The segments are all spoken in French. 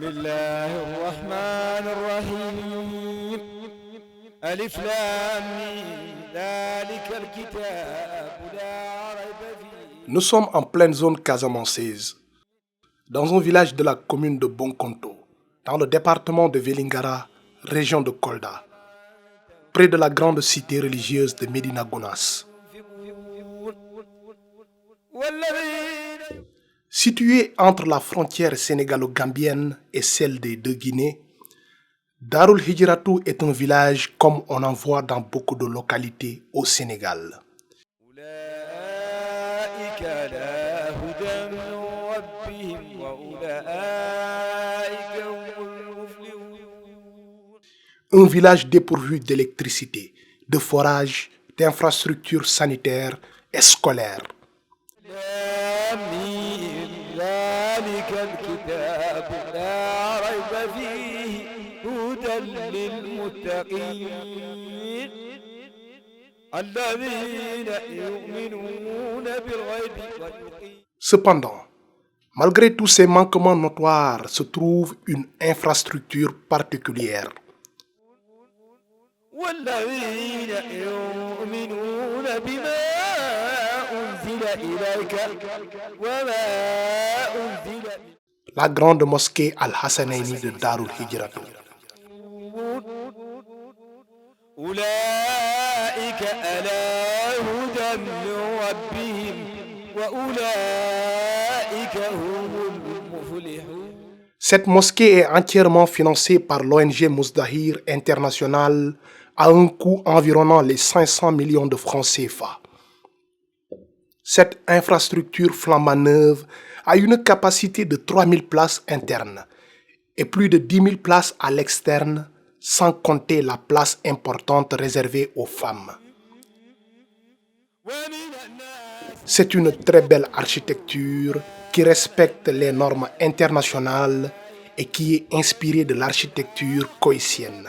الله الرحمن الرحيم ألف لام ميم ذلك الكتاب لا ريب فيه. Nous sommes en pleine zone casamançaise, dans un village de la commune de Bonkonto, dans le département de Vélingara, région de Kolda, près de la grande cité religieuse de Médina Gounass. Situé entre la frontière sénégalo-gambienne et celle des deux Guinées, Darul Hijratou est un village comme on en voit dans beaucoup de localités au Sénégal. Un village dépourvu d'électricité, de forage, d'infrastructures sanitaires et scolaires. Cependant, malgré tous ces manquements notoires, se trouve une infrastructure particulière. La grande mosquée Al-Hassaneini de Darul Hijratou. Cette mosquée est entièrement financée par l'ONG Mousdahir International à un coût environnant les 500 millions de francs CFA. Cette infrastructure flambant neuve a une capacité de 3000 places internes et plus de 10 000 places à l'externe, sans compter la place importante réservée aux femmes. C'est une très belle architecture qui respecte les normes internationales et qui est inspirée de l'architecture koïtienne.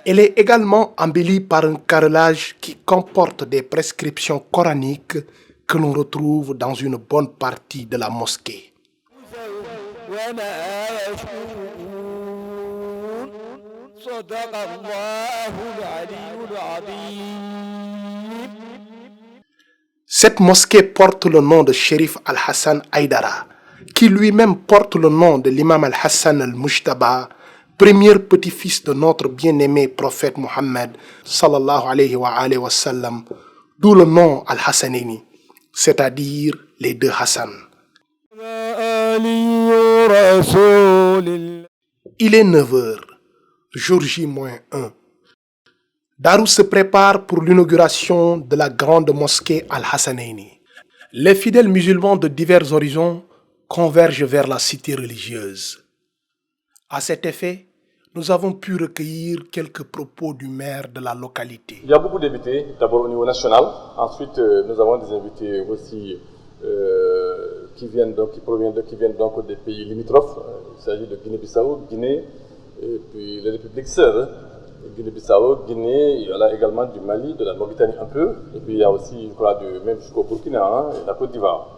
Elle est également embellie par un carrelage qui comporte des prescriptions coraniques que l'on retrouve dans une bonne partie de la mosquée. Cette mosquée porte le nom de Chérif Al-Hassan Haïdara, qui lui-même porte le nom de l'imam Al-Hassan Al-Mujtaba, premier petit-fils de notre bien-aimé prophète Mohammed, sallallahu alayhi wa sallam, d'où le nom Al-Hassaneini, c'est-à-dire les deux Hassan. Il est 9h, jour J-1. Darou se prépare pour l'inauguration de la grande mosquée Al-Hassaneini. Les fidèles musulmans de divers horizons convergent vers la cité religieuse. À cet effet, nous avons pu recueillir quelques propos du maire de la localité. Il y a beaucoup d'invités, d'abord au niveau national. Ensuite, nous avons des invités aussi qui viennent donc des pays limitrophes. Il s'agit de Guinée-Bissau, Guinée, et puis les républiques sœurs. Guinée-Bissau, Guinée, il y en a également du Mali, de la Mauritanie un peu, et puis il y a aussi, je crois, même jusqu'au Burkina et la Côte d'Ivoire.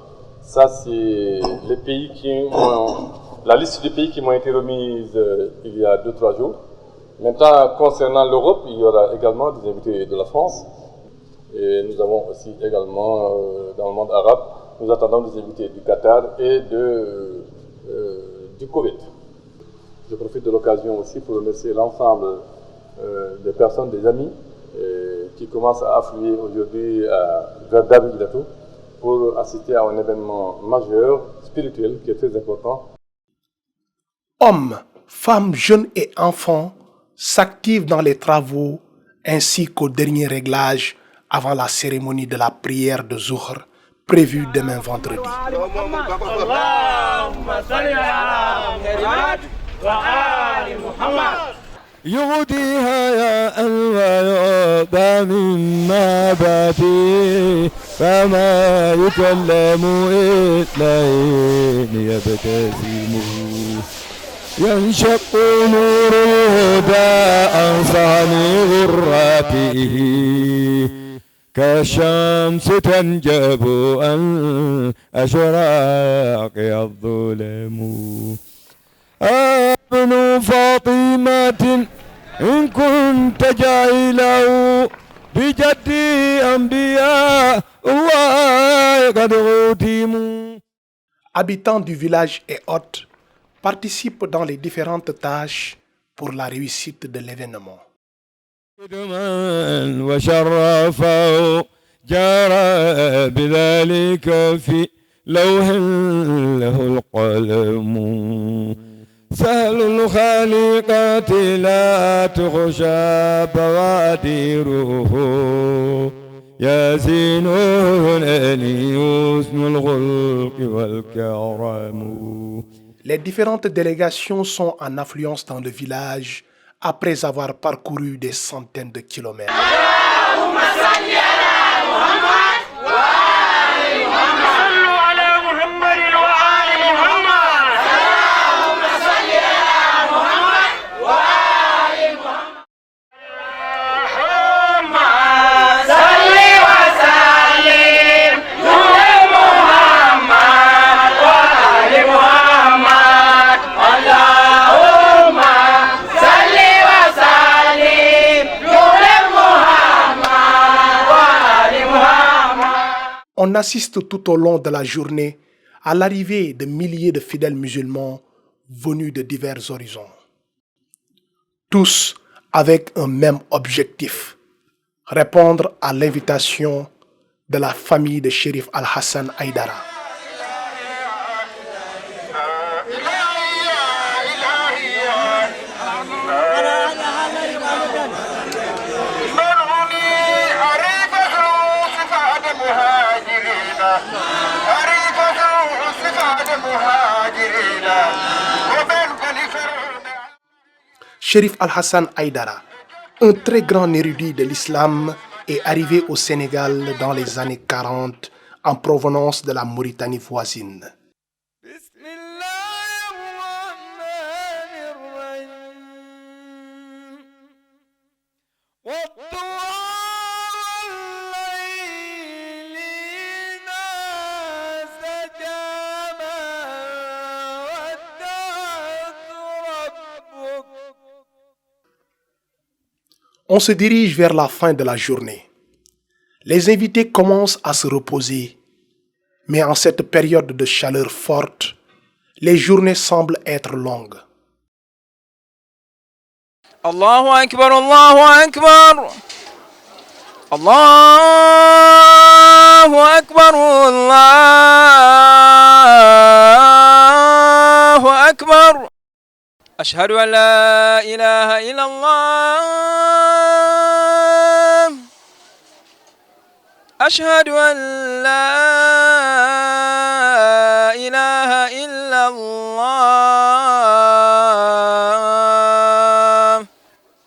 Ça, c'est les pays la liste des pays qui m'ont été remises il y a 2-3 jours. Maintenant, concernant l'Europe, il y aura également des invités de la France, et nous avons aussi également, dans le monde arabe, nous attendons des invités du Qatar et du Koweït. Je profite de l'occasion aussi pour remercier l'ensemble des personnes, des amis qui commencent à affluer aujourd'hui vers Darul Hijratou pour assister à un événement majeur, spirituel, qui est très important. Hommes, femmes, jeunes et enfants s'activent dans les travaux ainsi qu'au dernier réglage avant la cérémonie de la prière de Zuhr prévue demain vendredi. يغديها يا الويوب من نباتي فما يكلم إثنين يبتسم ينشق نور الهدى عن صهن غراته كالشمس تنجب عن أشراق الظلم ابن فاطمة إن كنت جاهله بجدي أنبياء الله قد غتموا. Habitants du village et hôtes participent dans les différentes tâches pour la réussite de l'événement. وشرفه جرى بذلك في لوح له القلم سهل الخليقة لا تخشى بوادره ياسين اليسن الخلق والكرم. Les différentes délégations sont en affluence dans le village après avoir parcouru des centaines de kilomètres. On assiste tout au long de la journée à l'arrivée de milliers de fidèles musulmans venus de divers horizons. Tous avec un même objectif, répondre à l'invitation de la famille de Chérif Al-Hassan Aïdara. Chérif Al-Hassan Aïdara, un très grand érudit de l'islam, est arrivé au Sénégal dans les années 40 en provenance de la Mauritanie voisine. On se dirige vers la fin de la journée. Les invités commencent à se reposer, mais en cette période de chaleur forte, les journées semblent être longues. Allahu Akbar, Allahu Akbar. Allahu Akbar, Allahu Akbar. Ashhadu an la ilaha illallah. أشهد أن لا إله إلا الله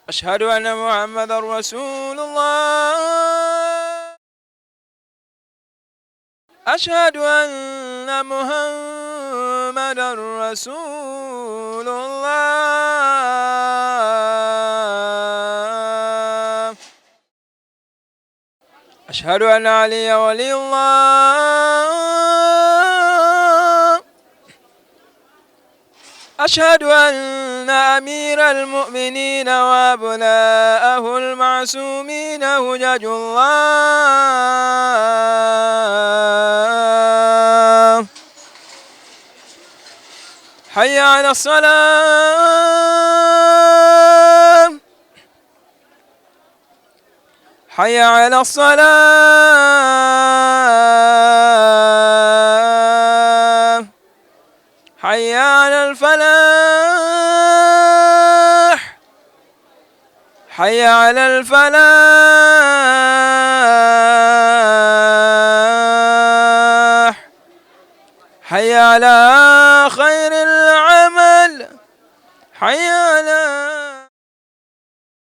أشهد أن محمدا رسول الله أشهد أن محمدا رسول الله أشهد أن علي ولي الله أشهد أن أمير المؤمنين وأبناءه المعصومين هجج الله حي على الصلاة حي على الصلاة حي على الفلاح حي على الفلاح حي على خير العمل حي على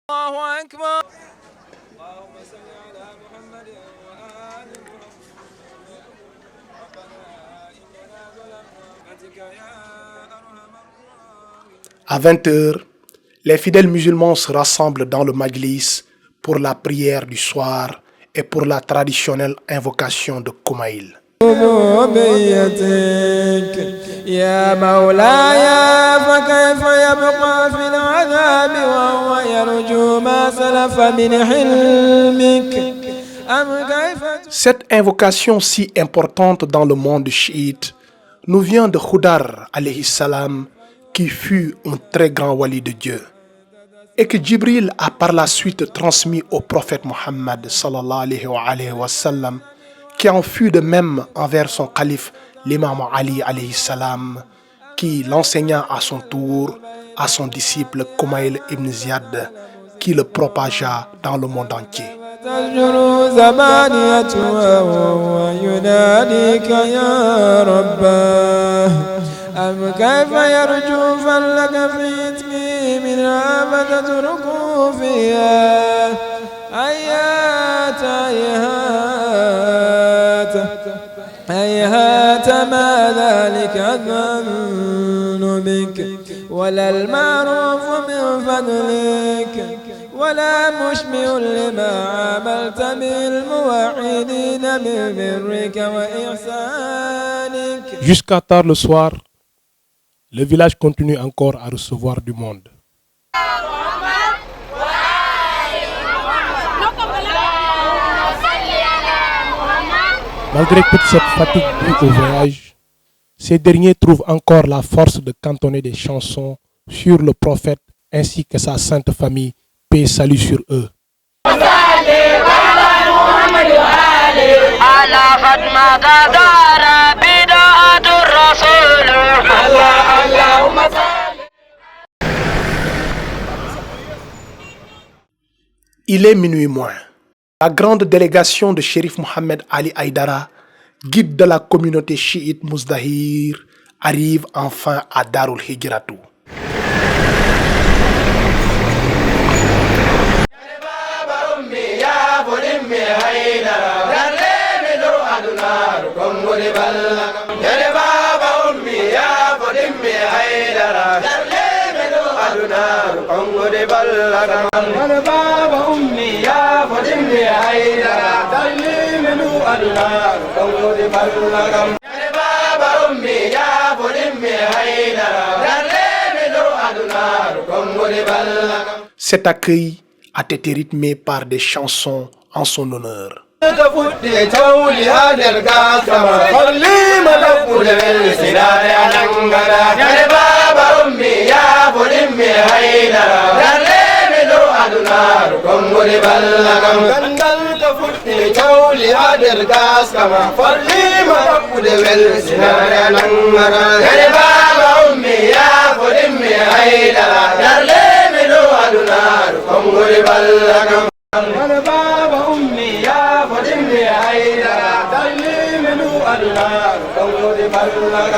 الله أكبر اللهم صل على محمد وآل محمد ربنا إننا ظلمنا أنفسنا يا أرحم الراحمين À 20h, les fidèles musulmans se rassemblent dans le majlis pour la prière du soir et pour la traditionnelle invocation de Koumaïl. يا مولاي فكيف يبقى في العذاب وهو يرجو ما سلف من حلمك أم كيف. Cette invocation si importante dans le monde chiite nous vient de Khudar alayhi salam, qui fut un très grand wali de Dieu et que Jibril a par la suite transmis au prophète Mohammed sallallahu alayhi wa sallam, qui en fut de même envers son calife l'imam Ali alayhi salam, qui l'enseigna à son tour à son disciple Koumaïl ibn Ziyad, qui le propagea dans le monde entier. تجر زمانيتها وهو يناديك يا رباه أم كيف يرجو فلك في تميمها فتتركه فيها هيهات هيهات هيهات ما ذلك الظن بك ولا المعروف من فضلك ولا مشمع لما عملت بالموحدين من برك وإحسانك. Jusqu'à tard le soir, le village continue encore à recevoir du monde. Malgré toute cette fatigue due au voyage, ces derniers trouvent encore la force de cantonner des chansons sur le prophète ainsi que sa sainte famille. Paix et salut sur eux. Il est minuit moins. La grande délégation de Chérif Mohamed Ali Haïdara, guide de la communauté chiite Muzdahir, arrive enfin à Darul Hijratou. Cet accueil a été rythmé par des chansons en son honneur.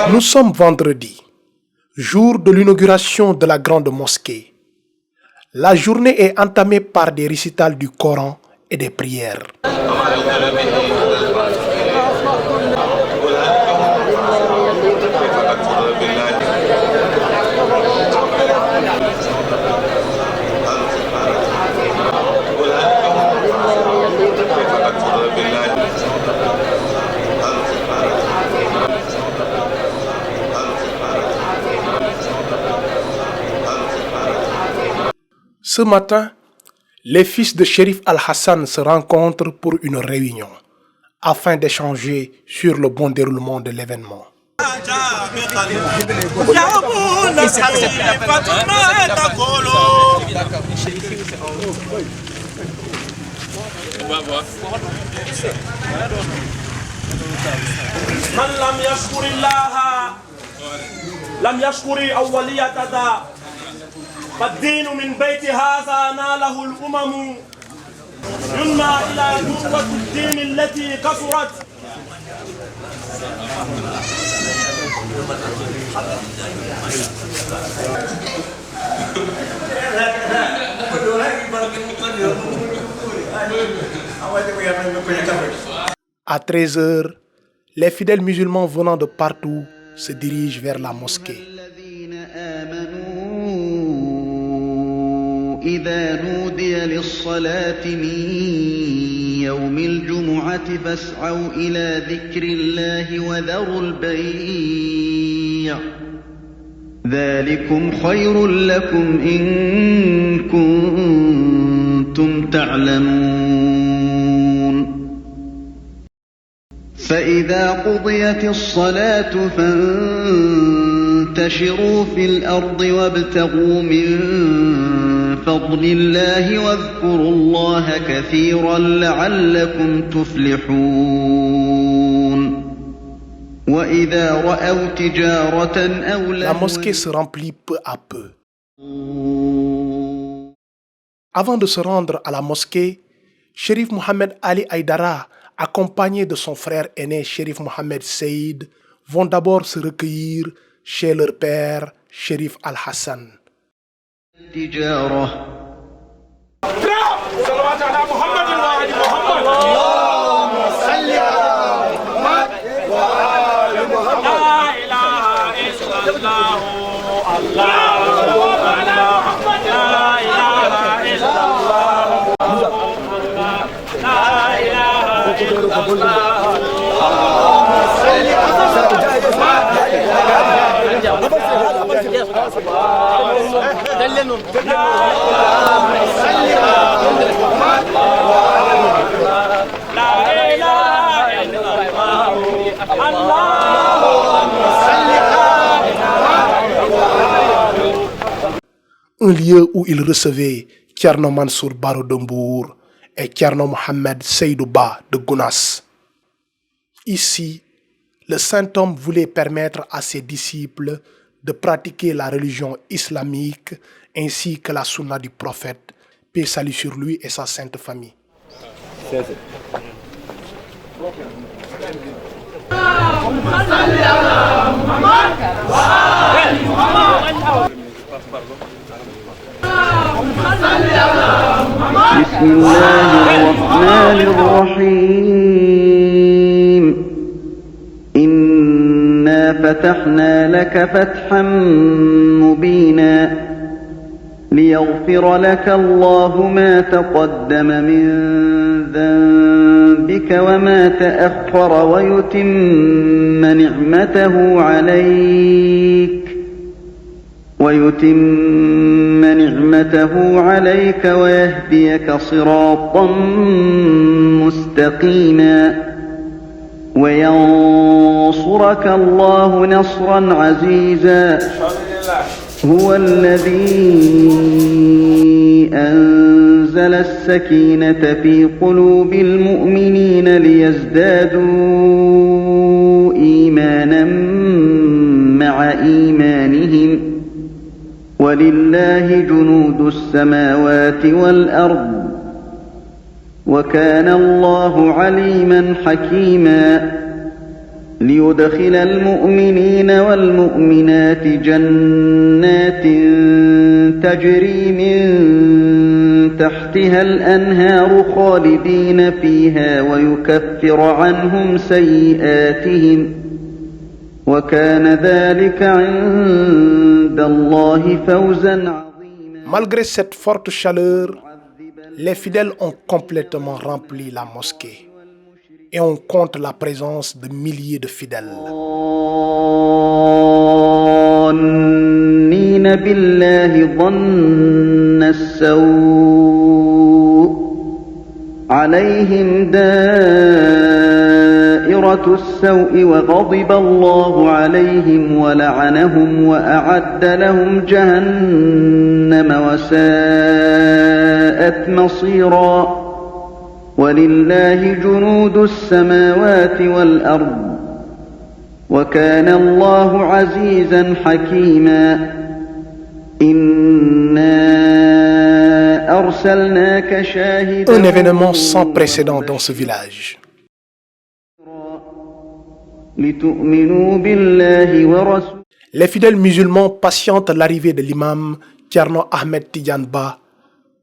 Nous sommes vendredi, jour de l'inauguration de la grande mosquée. La journée est entamée par des récitals du Coran et des prières. Ce matin, les fils de Chérif Al-Hassan se rencontrent pour une réunion afin d'échanger sur le bon déroulement de l'événement. فالدين من بيت هذا ناله الأمم ينمى إلى نوة الدين التي كثرت À 13h, les fidèles musulmans venant de partout se dirigent vers la mosquée. إذا نودي للصلاة من يوم الجمعة فاسعوا إلى ذكر الله وذروا البيع ذلكم خير لكم إن كنتم تعلمون فإذا قضيت الصلاة فانتشروا في الأرض وابتغوا من فضل الله واذكروا الله كثيرا لعلكم تفلحون وإذا رأوا تجارة أو La mosquée se remplit peu à peu. Avant de se rendre à la mosquée, Chérif Mohamed Ali Haïdara, accompagné de son frère aîné Chérif Mohamed Seyid, vont d'abord se recueillir chez leur père, Chérif Al-Hassan. تجارة صلوات على محمد وآل محمد اللهم صل على محمد وآل محمد لا إله إلا الله الله على محمد لا إله إلا الله لا إله إلا الله اللهم صل على Un lieu où il recevait Thierno Mansour Baro de Mbour et Thierno Mohamed Seydou Ba de Gounas. Ici, le saint homme voulait permettre à ses disciples de pratiquer la religion islamique ainsi que la sunna du prophète, paix salut sur lui et sa sainte famille. بسم الله الرحمن الرحيم إنا فتحنا لك فتحا مبينا ليغفر لك الله ما تقدم من ذنبك وما تأخر ويتم نعمته عليك ويهديك صراطا مستقيما وينصرك الله نصرا عزيزا هو الذي أنزل السكينة في قلوب المؤمنين ليزدادوا إيمانا مع إيمانهم ولله جنود السماوات والأرض وكان الله عليما حكيما ليدخل المؤمنين والمؤمنات جنات تجري من تحتها الأنهار خالدين فيها ويكفر عنهم سيئاتهم وكان ذلك عند الله فوزا عظيما. Malgré cette forte chaleur, les fidèles ont complètement rempli la mosquée et on compte la présence de milliers de fidèles. ظانين بالله ظن السوء عليهم دائرة السوء وغضب الله عليهم ولعنهم وأعد لهم جهنم وساءت مصيرا ولله جنود السماوات والأرض وكان الله عزيزا حكيما إنا أرسلناك شاهدا Un événement sans précédent dans ce village. لتؤمنوا بالله ورسوله. Les fidèles musulmans patientent l'arrivée de l'imam Thierno Ahmed Tidiane Ba,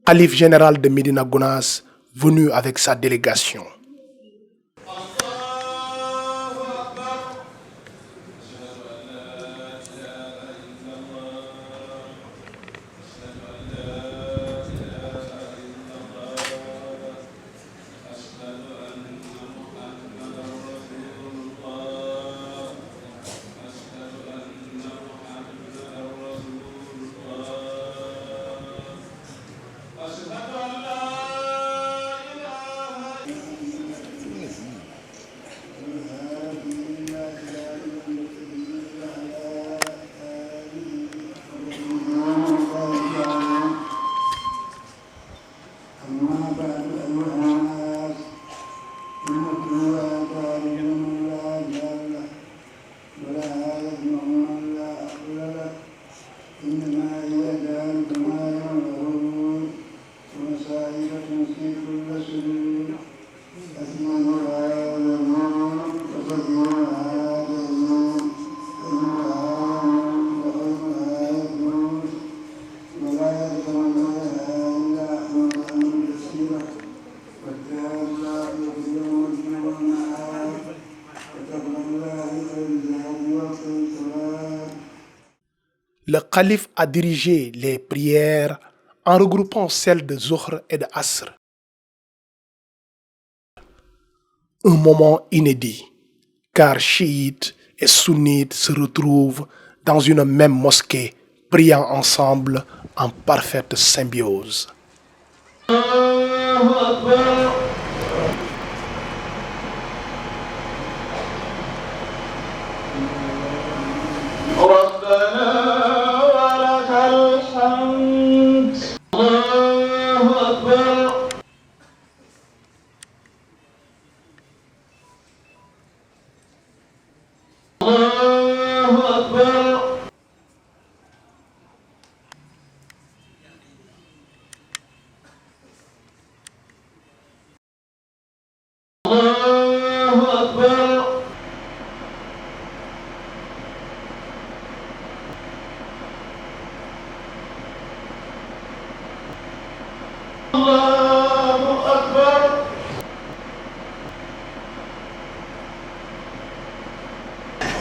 calife général de Médina Gounass, venu avec sa délégation. le calife a dirigé les prières en regroupant celles de Zuhr et de Asr. Un moment inédit, car chiites et sunnites se retrouvent dans une même mosquée, priant ensemble en parfaite symbiose.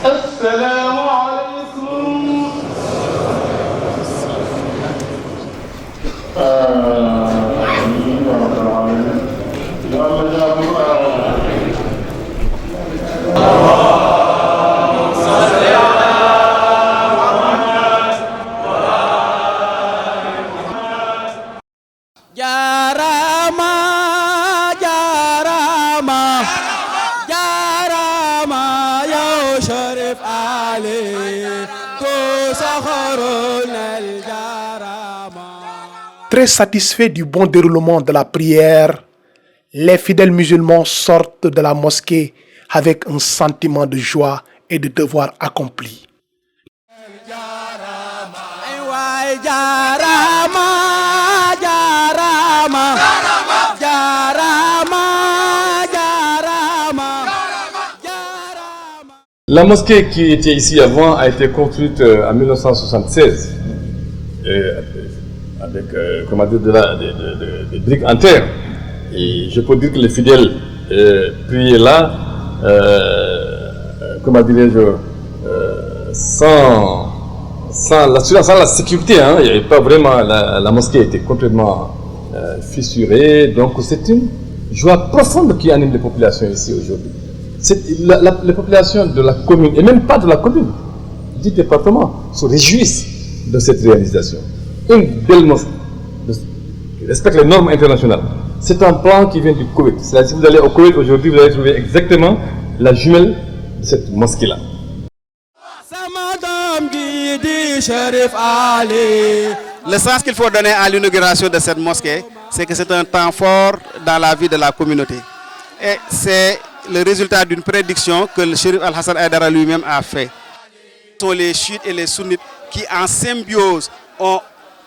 السلام عليكم Très satisfaits du bon déroulement de la prière, les fidèles musulmans sortent de la mosquée avec un sentiment de joie et de devoir accompli. La mosquée qui était ici avant a été construite en 1976 avec comment dire, des briques en terre. Et je peux dire que les fidèles priaient là, comment dirais-je, sans la sécurité. Hein. Il n'y avait pas vraiment, la mosquée était complètement fissurée. Donc c'est une joie profonde qui anime les populations ici aujourd'hui. Les populations de la commune, et même pas de la commune, du département, se réjouissent de cette réalisation. Une belle mosquée qui respecte les normes internationales. C'est un plan qui vient du Koweït. C'est-à-dire, si vous allez au Koweït aujourd'hui, vous allez trouver exactement la jumelle de cette mosquée-là. Le sens qu'il faut donner à l'inauguration de cette mosquée, c'est que c'est un temps fort dans la vie de la communauté. Et c'est le résultat d'une prédiction que le Chérif Al-Hassan Aïdara lui-même a fait. Ce sont les chiites et les sunnites qui, en symbiose, ont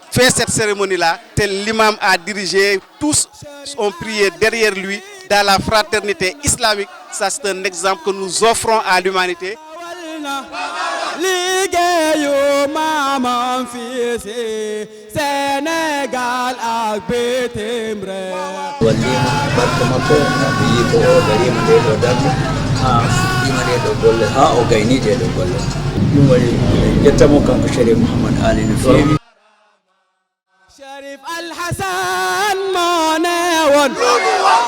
fait cette cérémonie-là. Tel l'imam a dirigé, tous ont prié derrière lui dans la fraternité islamique. Ça, c'est un exemple que nous offrons à l'humanité. Sénégal ak bitim réew wallima barka makko wi ko o darima nde ɗo darde ha fuɗɗima nde ɗo golle ha o gayni nde ɗo golle ɗum waɗi jettamo kanko Chérif Mouhamad Ali no feewi. Chérif Al-Hassan moo ne woon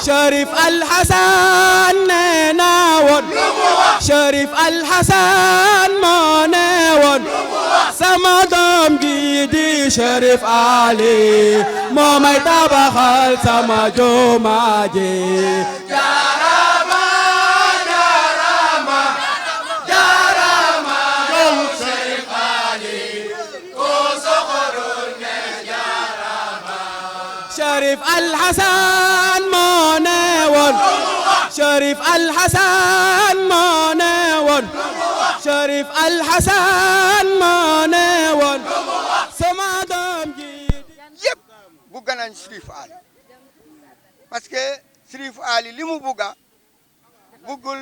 Chérif Al-Hassan nee na woon Chérif Al-Hassan moo ne woon sama doom ji di Chérif Ali moo may tabaxal sama jumaa ji jaarama jaarama jaarama yow Chérif Ali ko soxorul ne jaarama Chérif Al-Hassan moo ne woon Chérif Al-Hassan moo ne woon Chérif Al-Hassan moo ne woon sama doom ji yëpp bugg nañ Chérif Ali parce que Chérif Ali li mu bugga buggul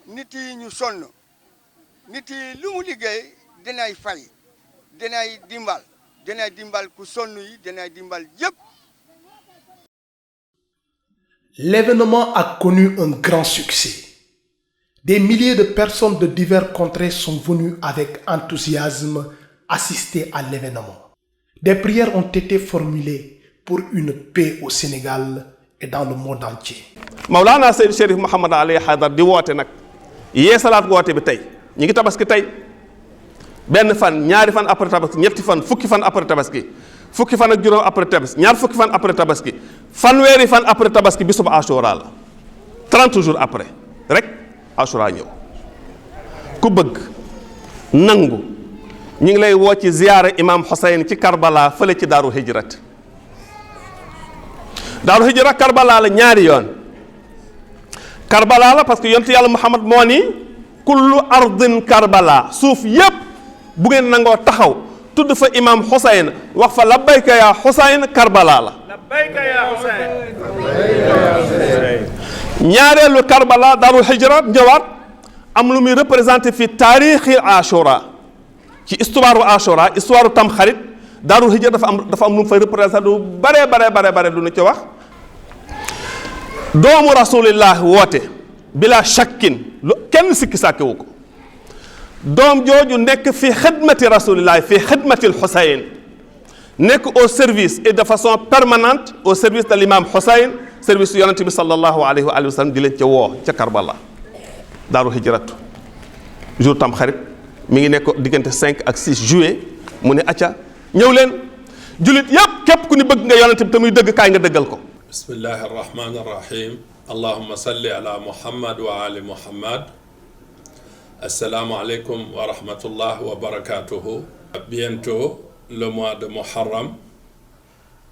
nit yi ñu sonn nit yi lu mu liggéey dinay fay dinay dimbal ku sonn yi dinay dimbal yëpp. L'événement a connu un grand succès. Des milliers de personnes de diverses contrées sont venues avec enthousiasme assister à l'événement. Des prières ont été formulées pour une paix au Sénégal et dans le monde entier. Maulana Seyd Cherif Mouhamad Ali Haydar di woote nag yeesalaat woote bi tey ñi ngi tabaski tey benn fan ñaari fan après tabaski ñetti fan fukki fan après tabaski fukki fan ak juróom après tabaski ñaar fukki fan après tabaski fanweeri fan après tabaski bisub Ashura la 30 jours après rek Ashura ñëw ku bëgg nangu ñi ngi lay woo ci ziyaara imam Hussein ci Karbala fële ci Daaru Hijrat Daaru Hijrat Karbala la ñaari yoon Karbala la parce que yonent yàlla Muhammad moo ni kullu ardin Karbala suuf yépp bu ngeen nangoo taxaw tudd fa imam Hussein wax fa labbayka ya Hussein Karbala la labbayka ya Hussein ñaareelu Karbala Daaru Hijrat ñëwaat am lu muy représenté fi taarixi Ashura ci histoire Ashura histoire Tamxarit Daaru Hijrat dafa am lu mu fay représenté lu bare lu ñu ci wax doomu rasulillah woote bila shakkin lu kenn sikki sàkkewu ko doom jooju nekk fi xidmati rasulillah fi xidmati Hussein nekk au service et de façon permanente au service de l'imam Hussein service yonent bi sallallahu alayhi wa sallam di leen ca woo ca Karbala Daaru Hijratu jour tam xarit mi ngi nekk diggante 5 ak 6 juillet mu ne acca ñëw leen julit yépp képp ku ni bëgg nga yonent bi te muy dëgg kaay nga dëggal ko. Bismillahir Rahmanir Rahim. Allahumma salli ala Muhammad wa ali Muhammad. Assalamu alaikum wa rahmatullah wa barakatuhu. Bientôt le mois de Muharram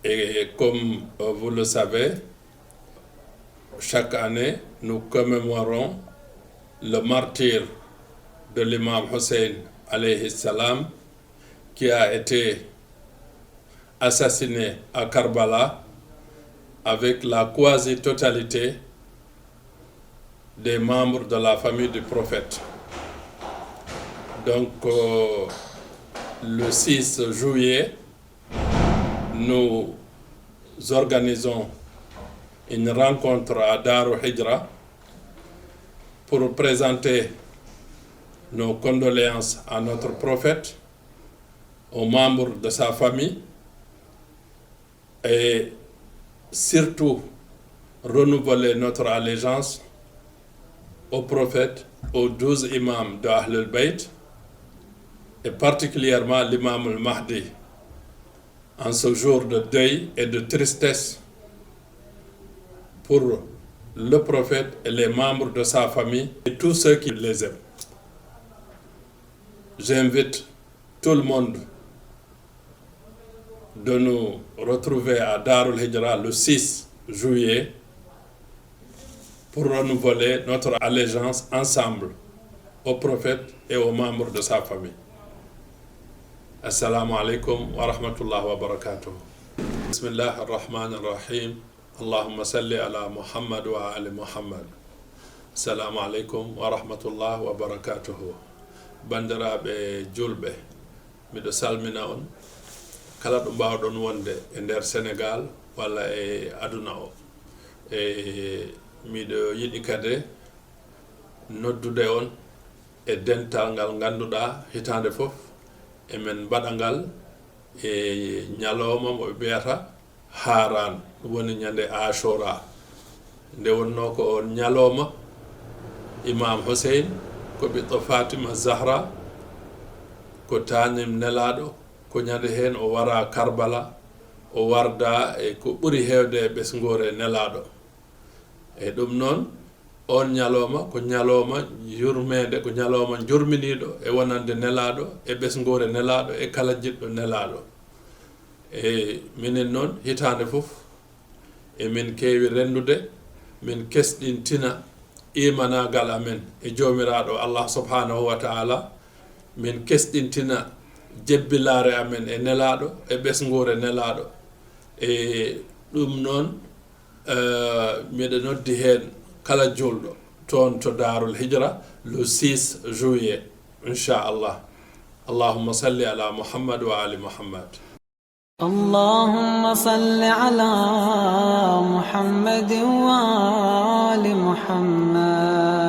et comme vous le savez, chaque année nous commémorons le martyre de l'imam Hussein alayhi salam qui a été assassiné à Karbala avec la quasi-totalité des membres de la famille du prophète. Donc, le 6 juillet, nous organisons une rencontre à Daaru Hijra pour présenter nos condoléances à notre prophète, aux membres de sa famille et surtout renouveler notre allégeance au prophète, aux 12 imams de Ahlul Bayt et particulièrement l'imam al-Mahdi en ce jour de deuil et de tristesse pour le prophète et les membres de sa famille et tous ceux qui les aiment. J'invite tout le monde de nous retrouver à Darul Hijra le 6 juillet pour renouveler notre allégeance ensemble au prophète et aux membres de sa famille. Assalamu alaikum wa rahmatullahi wa barakatuh. Bismillah ar-Rahman ar-Rahim. Allahumma salli ala Muhammad wa ali Muhammad. Assalamu alaikum wa rahmatullahi wa barakatuh. Bandiraɓe julɓe, miɗo salmina on kala ɗo mbawɗon wonde e nder Sénégal walla e aduna o. Miɗo yiɗi kadi noddude on e dental ngal ganduɗa hitande fof emen mbaɗa ngal e ñalowma mo ɓe mbiyata Haran, woni ñande Ashura. Nde wonno ko on ñalowma Imam Hussein ko ɓiɗɗo Fatima Zahra ko tañim nelaɗo ko ñande hen o wara Karbala o warda e ko ɓuri hewde e ɓesgore nelaɗo. E ɗum noon on ñalowma ko ñalowma yurmede ko ñalowma jurminiɗo e wonande nelaɗo e ɓesgore nelaɗo e kala jiɗɗo nelaɗo. E minen noon hitande fof emin kewi rendude min kesɗintina imanagal amen e jomiraɗo Allah subhanahu wa ta'ala, min kesɗintina jebbilare amen e nelaɗo e ɓesgore nelaɗo. E ɗum noon miɗa noddi hen kala julɗo toon to Darul Hijra le 6 juillet inchallah. Allahumma salli ala Muhammad wa ali Muhammad. اللهم صل على محمد وآل محمد.